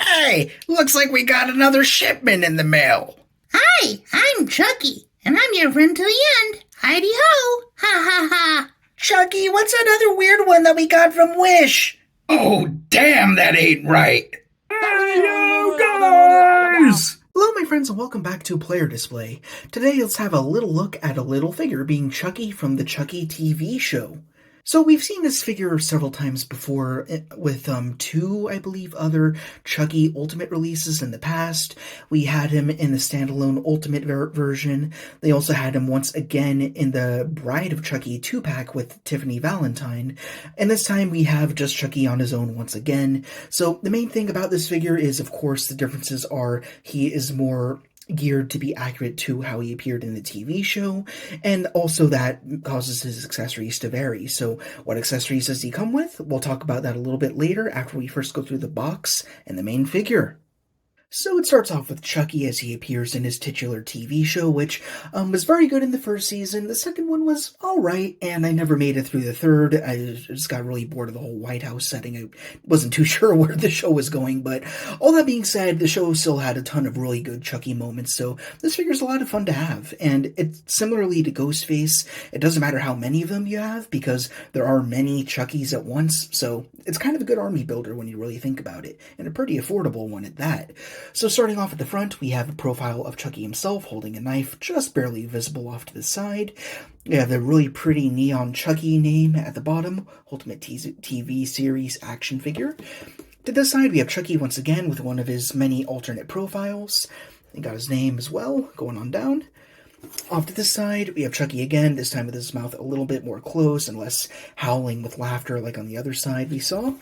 Hey, looks like we got another shipment in the mail. Hi, I'm Chucky, and I'm your friend to the end. Heidi ho! Ha ha ha! Chucky, what's that other weird one that we got from Wish? Oh, damn, that ain't right. Hey, you guys! Hello, my friends, and welcome back to Player Display. Today, let's have a little look at a little figure being Chucky from the Chucky TV show. So we've seen this figure several times before with two, I believe, other Chucky Ultimate releases in the past. We had him in the standalone Ultimate version. They also had him once again in the Bride of Chucky 2-pack with Tiffany Valentine. And this time we have just Chucky on his own once again. So the main thing about this figure is, of course, the differences are he is more geared to be accurate to how he appeared in the TV show, and also that causes his accessories to vary. So what accessories does he come with? We'll talk about that a little bit later after we first go through the box and the main figure. So it starts off with Chucky as he appears in his titular TV show, which was very good in the first season. The second one was alright, and I never made it through the third. I just got really bored of the whole White House setting. I wasn't too sure where the show was going, but all that being said, the show still had a ton of really good Chucky moments, so this figure's a lot of fun to have. And it's similarly to Ghostface, it doesn't matter how many of them you have, because there are many Chuckies at once, so it's kind of a good army builder when you really think about it, and a pretty affordable one at that. So starting off at the front, we have a profile of Chucky himself holding a knife, just barely visible off to the side. We have the really pretty neon Chucky name at the bottom, Ultimate TV Series action figure. To this side, we have Chucky once again with one of his many alternate profiles. He got his name as well, going on down. Off to this side, we have Chucky again, this time with his mouth a little bit more closed and less howling with laughter like on the other side we saw.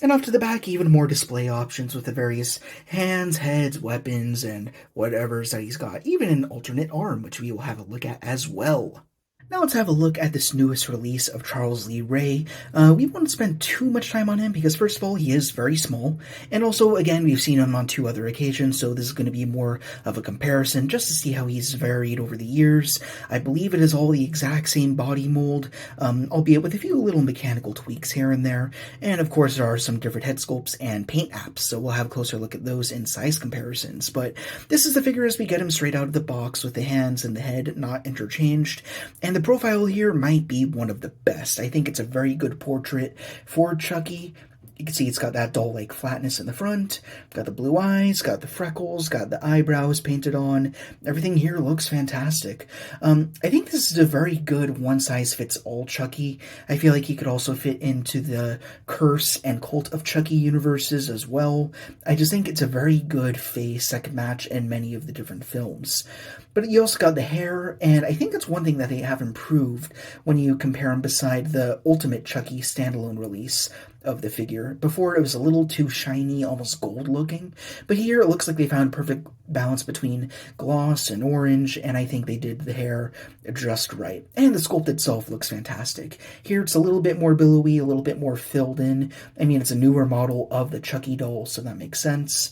And off to the back, even more display options with the various hands, heads, weapons, and whatever's that he's got. Even an alternate arm, which we will have a look at as well. Now let's have a look at this newest release of Charles Lee Ray. We won't spend too much time on him because, first of all, he is very small. And also, again, we've seen him on two other occasions, so this is going to be more of a comparison just to see how he's varied over the years. I believe it is all the exact same body mold, albeit with a few little mechanical tweaks here and there. And, of course, there are some different head sculpts and paint apps, so we'll have a closer look at those in size comparisons. But this is the figure as we get him straight out of the box with the hands and the head not interchanged. And the profile here might be one of the best. I think it's a very good portrait for Chucky. You can see it's got that doll-like flatness in the front, got the blue eyes, got the freckles, got the eyebrows painted on. Everything here looks fantastic. I think this is a very good one-size-fits-all Chucky. I feel like he could also fit into the Curse and Cult of Chucky universes as well. I just think it's a very good face that could match in many of the different films. But you also got the hair, and I think that's one thing that they have improved when you compare him beside the Ultimate Chucky standalone release of the figure. Before, it was a little too shiny, almost gold looking, but here it looks like they found a perfect balance between gloss and orange, and I think they did the hair just right. And the sculpt itself looks fantastic. Here it's a little bit more billowy, a little bit more filled in. I mean, it's a newer model of the Chucky doll, so that makes sense.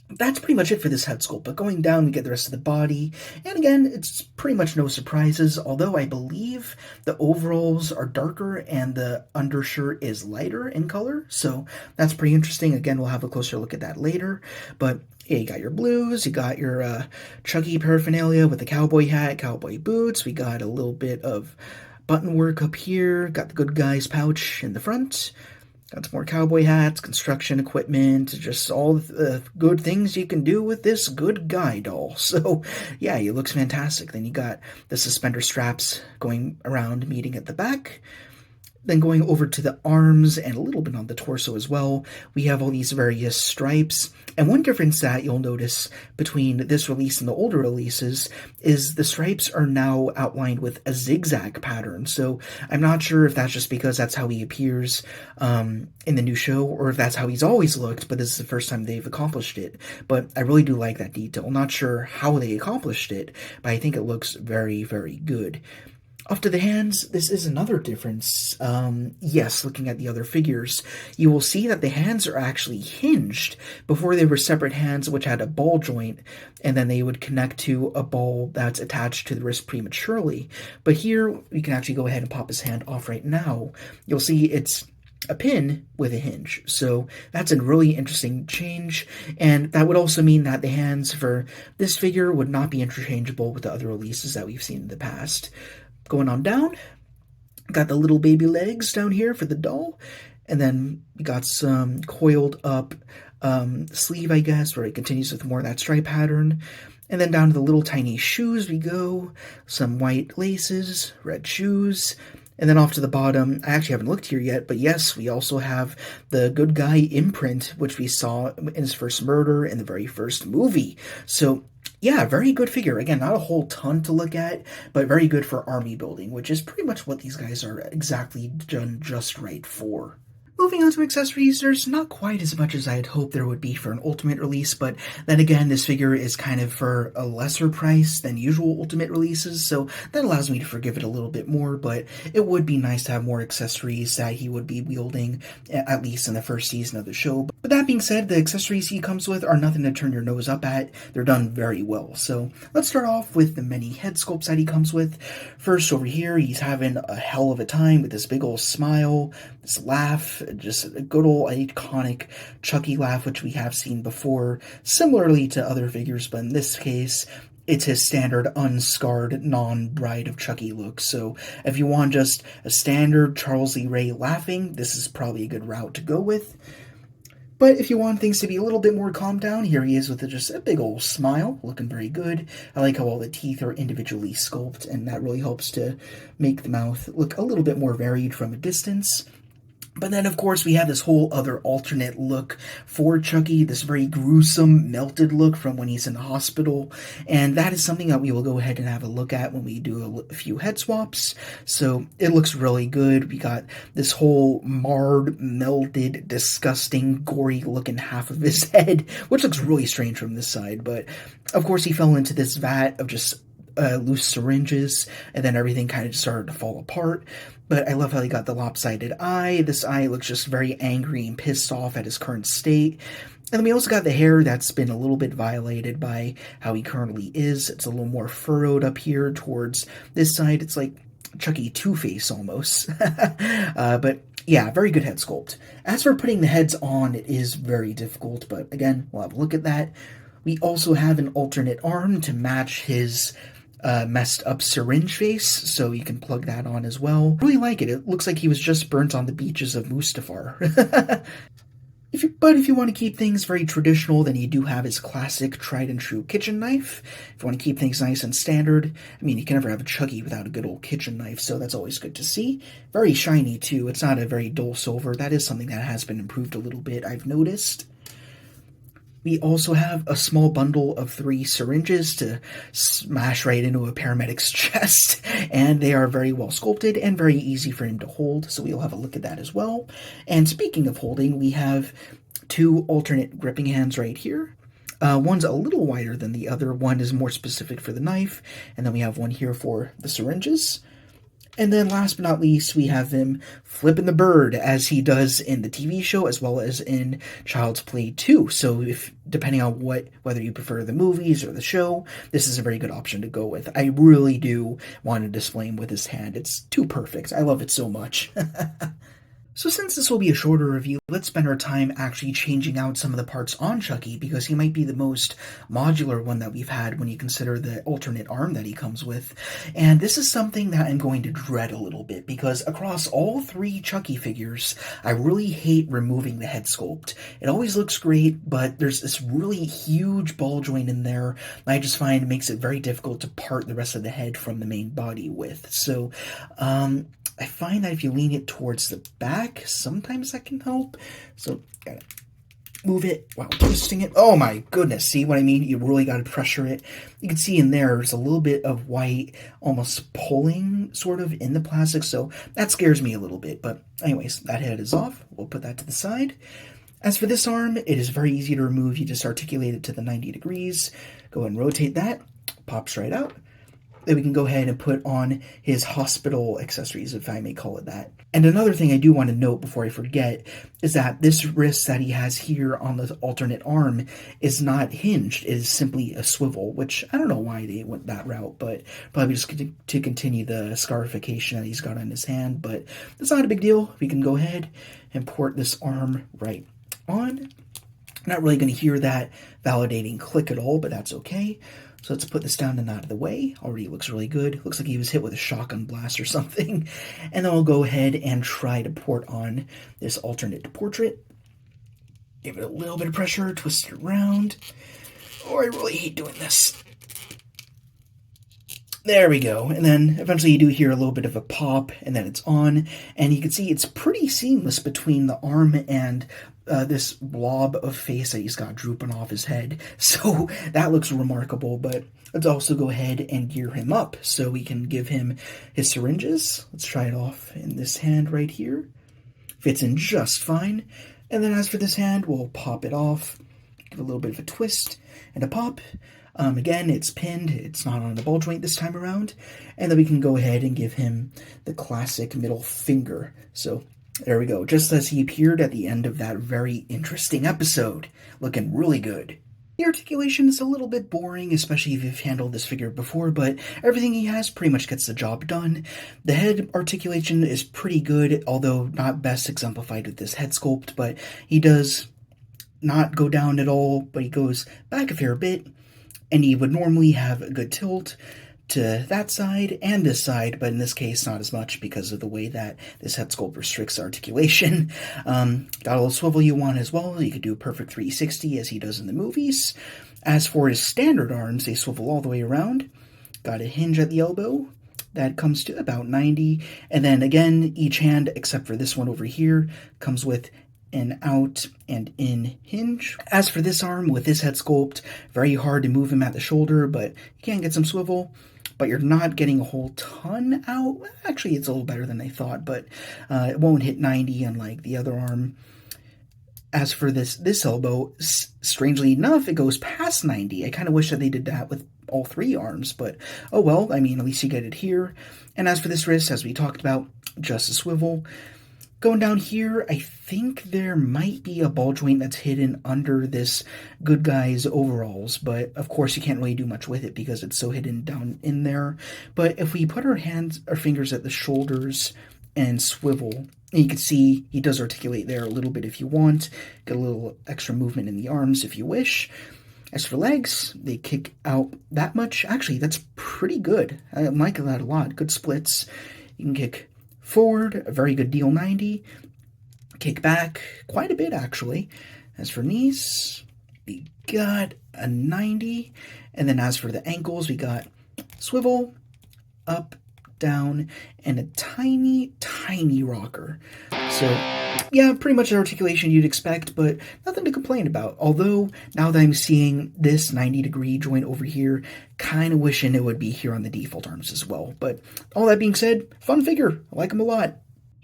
That's pretty much it for this head sculpt, but going down we get the rest of the body, and again, it's pretty much no surprises, although I believe the overalls are darker and the undershirt is lighter in color, so that's pretty interesting. Again, we'll have a closer look at that later, but yeah, you got your blues, you got your Chucky paraphernalia with the cowboy hat, cowboy boots, we got a little bit of button work up here, got the good guy's pouch in the front. Got some more cowboy hats, construction equipment, just all the good things you can do with this good guy doll. So, yeah, he looks fantastic. Then you got the suspender straps going around meeting at the back. Then going over to the arms and a little bit on the torso as well, we have all these various stripes. And one difference that you'll notice between this release and the older releases is the stripes are now outlined with a zigzag pattern. So I'm not sure if that's just because that's how he appears in the new show, or if that's how he's always looked, but this is the first time they've accomplished it. But I really do like that detail. I'm not sure how they accomplished it, but I think it looks very, very good. Off to the hands, this is another difference. Yes, looking at the other figures, you will see that the hands are actually hinged. Before they were separate hands which had a ball joint, and then they would connect to a ball that's attached to the wrist prematurely. But here, we can actually go ahead and pop his hand off right now. You'll see it's a pin with a hinge. So that's a really interesting change, and that would also mean that the hands for this figure would not be interchangeable with the other releases that we've seen in the past. Going on down, got the little baby legs down here for the doll, and then we got some coiled up sleeve, I guess, where it continues with more of that stripe pattern. And then down to the little tiny shoes we go, some white laces, red shoes, and then off to the bottom, I actually haven't looked here yet, but yes, we also have the good guy imprint, which we saw in his first murder in the very first movie. So yeah, very good figure. Again, not a whole ton to look at, but very good for army building, which is pretty much what these guys are exactly done just right for. Moving on to accessories, there's not quite as much as I had hoped there would be for an Ultimate release, but then again, this figure is kind of for a lesser price than usual Ultimate releases, so that allows me to forgive it a little bit more, but it would be nice to have more accessories that he would be wielding, at least in the first season of the show. But that being said, the accessories he comes with are nothing to turn your nose up at. They're done very well. So let's start off with the many head sculpts that he comes with. First, over here, he's having a hell of a time with this big old smile, this laugh, just a good old iconic Chucky laugh, which we have seen before, similarly to other figures, but in this case, it's his standard unscarred non-Bride of Chucky look. So if you want just a standard Charles Lee Ray laughing, this is probably a good route to go with. But if you want things to be a little bit more calmed down, here he is with just a big old smile, looking very good. I like how all the teeth are individually sculpted, and that really helps to make the mouth look a little bit more varied from a distance. But then, of course, we have this whole other alternate look for Chucky, this very gruesome, melted look from when he's in the hospital, and that is something that we will go ahead and have a look at when we do a few head swaps. So it looks really good. We got this whole marred, melted, disgusting, gory-looking half of his head, which looks really strange from this side, but of course he fell into this vat of just loose syringes, and then everything kind of started to fall apart. But I love how he got the lopsided eye. This eye looks just very angry and pissed off at his current state. And then we also got the hair that's been a little bit violated by how he currently is. It's a little more furrowed up here towards this side. It's like Chucky Two-Face almost. But yeah, very good head sculpt. As for putting the heads on, it is very difficult, but again, we'll have a look at that. We also have an alternate arm to match his messed up syringe face, so you can plug that on as well. Really like it. It looks like he was just burnt on the beaches of Mustafar. But if you want to keep things very traditional, then you do have his classic tried and true kitchen knife. If you want to keep things nice and standard, I mean, you can never have a Chucky without a good old kitchen knife, so that's always good to see. Very shiny too. It's not a very dull silver. That is something that has been improved a little bit, I've noticed. We also have a small bundle of 3 syringes to smash right into a paramedic's chest, and they are very well sculpted and very easy for him to hold, so we'll have a look at that as well. And speaking of holding, we have 2 alternate gripping hands right here. One's a little wider than the other, one is more specific for the knife, and then we have one here for the syringes. And then last but not least, we have him flipping the bird, as he does in the TV show as well as in Child's Play 2. So if depending on whether you prefer the movies or the show, this is a very good option to go with. I really do want to display him with his hand. It's too perfect. I love it so much. So since this will be a shorter review, let's spend our time actually changing out some of the parts on Chucky, because he might be the most modular one that we've had when you consider the alternate arm that he comes with. And this is something that I'm going to dread a little bit, because across all 3 Chucky figures, I really hate removing the head sculpt. It always looks great, but there's this really huge ball joint in there I just find it makes it very difficult to part the rest of the head from the main body with. So, I find that if you lean it towards the back, sometimes that can help. So, gotta move it while twisting it. Oh my goodness, see what I mean? You really gotta pressure it. You can see in there's a little bit of white, almost pulling sort of in the plastic, so that scares me a little bit. But anyways, that head is off. We'll put that to the side. As for this arm, it is very easy to remove. You just articulate it to the 90 degrees. Go ahead and rotate that. Pops right out. that we can go ahead and put on his hospital accessories, if I may call it that. And another thing I do want to note before I forget is that this wrist that he has here on the alternate arm is not hinged. It is simply a swivel, which I don't know why they went that route, but probably just to continue the scarification that he's got on his hand, but it's not a big deal. We can go ahead and port this arm right on. Not really going to hear that validating click at all, but that's okay. So let's put this down and out of the way. Already looks really good. Looks like he was hit with a shotgun blast or something. And then I'll go ahead and try to port on this alternate portrait. Give it a little bit of pressure, twist it around. Oh, I really hate doing this. There we go. And then eventually you do hear a little bit of a pop, and then it's on. And you can see it's pretty seamless between the arm and this blob of face that he's got drooping off his head. So that looks remarkable, but let's also go ahead and gear him up so we can give him his syringes. Let's try it off in this hand right here. Fits in just fine. And then as for this hand, we'll pop it off, give a little bit of a twist and a pop. Again, it's pinned. It's not on the ball joint this time around. And then we can go ahead and give him the classic middle finger. So there we go, just as he appeared at the end of that very interesting episode. Looking really good. The articulation is a little bit boring, especially if you've handled this figure before, but everything he has pretty much gets the job done. The head articulation is pretty good, although not best exemplified with this head sculpt, but he does not go down at all, but he goes back a fair bit, and he would normally have a good tilt to that side and this side, but in this case not as much because of the way that this head sculpt restricts articulation. Got a little swivel you want as well. You could do a perfect 360 as he does in the movies. As for his standard arms, they swivel all the way around. Got a hinge at the elbow that comes to about 90, and then again each hand except for this one over here comes with an out and in hinge. As for this arm with this head sculpt, very hard to move him at the shoulder, but you can get some swivel. But you're not getting a whole ton out. Actually, it's a little better than I thought, but it won't hit 90 unlike the other arm. As for this elbow, strangely enough, it goes past 90. I kind of wish that they did that with all three arms, but oh well, I mean, at least you get it here. And as for this wrist, as we talked about, just a swivel. Going down here, I think there might be a ball joint that's hidden under this good guy's overalls, but of course you can't really do much with it because it's so hidden down in there. But if we put our fingers at the shoulders and swivel, and you can see he does articulate there a little bit if you want, get a little extra movement in the arms if you wish. As for legs, they kick out that much. Actually, that's pretty good. I like that a lot. Good splits. You can kick forward, a very good deal 90. Kick back, quite a bit actually. As for knees, we got a 90. And then as for the ankles, we got swivel, up, down, and a tiny, tiny rocker. So yeah, pretty much the articulation you'd expect, but nothing to complain about. Although, now that I'm seeing this 90-degree joint over here, kind of wishing it would be here on the default arms as well. But all that being said, fun figure. I like him a lot.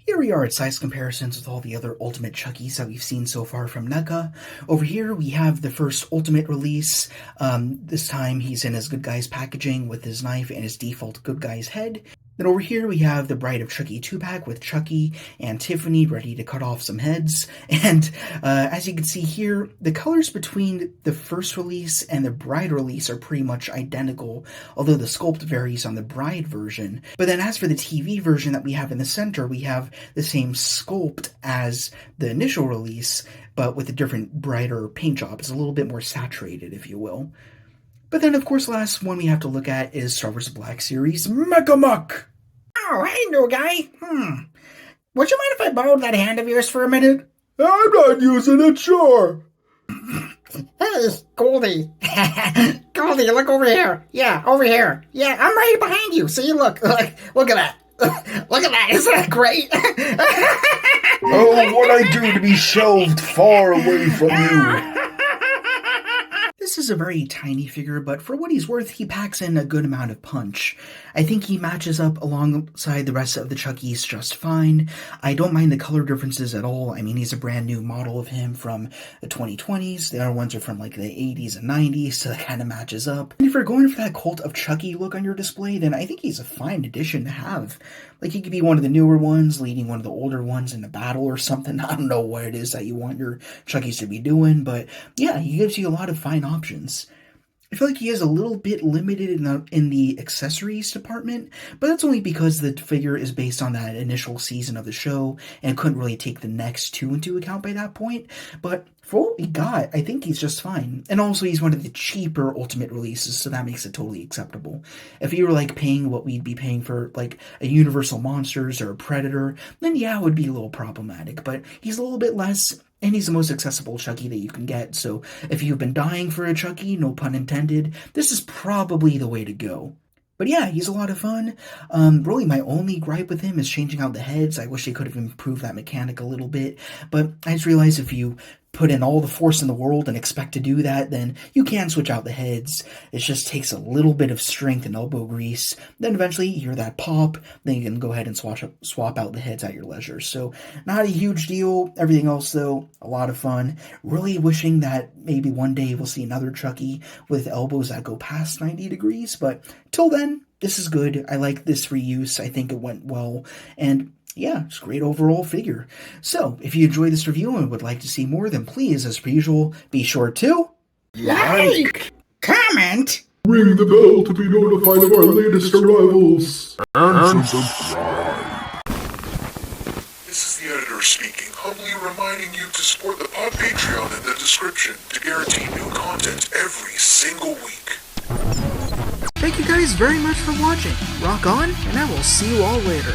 Here we are at size comparisons with all the other Ultimate Chuckies that we've seen so far from NECA. Over here we have the first Ultimate release. This time he's in his Good Guys packaging with his knife and his default Good Guys head. Then over here we have the Bride of Chucky 2-pack with Chucky and Tiffany ready to cut off some heads. And as you can see here, the colors between the first release and the Bride release are pretty much identical, although the sculpt varies on the Bride version. But then as for the TV version that we have in the center, we have the same sculpt as the initial release, but with a different, brighter paint job. It's a little bit more saturated, if you will. But then, of course, last one we have to look at is Star Wars Black Series Mecha Muck. Oh, hey, new guy. Would you mind if I borrowed that hand of yours for a minute? I'm not using it, sure. Hey, Goldie. Goldie, look over here. Yeah, over here. Yeah, I'm right behind you. See, look at that. Look at that. Isn't that great? Oh, what I do to be shelved far away from you. This this is a very tiny figure, but for what he's worth, he packs in a good amount of punch. I think he matches up alongside the rest of the Chuckies just fine. I don't mind the color differences at all. I mean, he's a brand new model of him from the 2020s. The other ones are from like the 80s and 90s, so that kind of matches up. And if you're going for that Cult of Chucky look on your display, then I think he's a fine addition to have. Like, he could be one of the newer ones, leading one of the older ones in a battle or something. I don't know what it is that you want your Chuckies to be doing, but yeah, he gives you a lot of fine options. I feel like he is a little bit limited in the accessories department, but that's only because the figure is based on that initial season of the show and couldn't really take the next two into account by that point. But for what we got, I think he's just fine. And also, he's one of the cheaper Ultimate releases, so that makes it totally acceptable. If you were like paying what we'd be paying for like a Universal Monsters or a Predator, then yeah, it would be a little problematic, but he's a little bit less. And he's the most accessible Chucky that you can get, so if you've been dying for a Chucky, no pun intended, this is probably the way to go. But yeah, he's a lot of fun. Really, my only gripe with him is changing out the heads. I wish they could have improved that mechanic a little bit, but I just realized if you put in all the force in the world and expect to do that, then you can switch out the heads. It just takes a little bit of strength and elbow grease. Then eventually you hear that pop, then you can go ahead and swap out the heads at your leisure. So not a huge deal. Everything else, though, a lot of fun. Really wishing that maybe one day we'll see another Chucky with elbows that go past 90 degrees, but till then, this is good. I like this reuse. I think it went well, and yeah, it's a great overall figure. So, if you enjoyed this review and would like to see more, then please, as per usual, be sure to Like, comment, Ring the bell to be notified of our latest arrivals. And subscribe. This is the editor speaking, humbly reminding you to support the pod Patreon in the description to guarantee new content every single week. Thank you guys very much for watching. Rock on, and I will see you all later.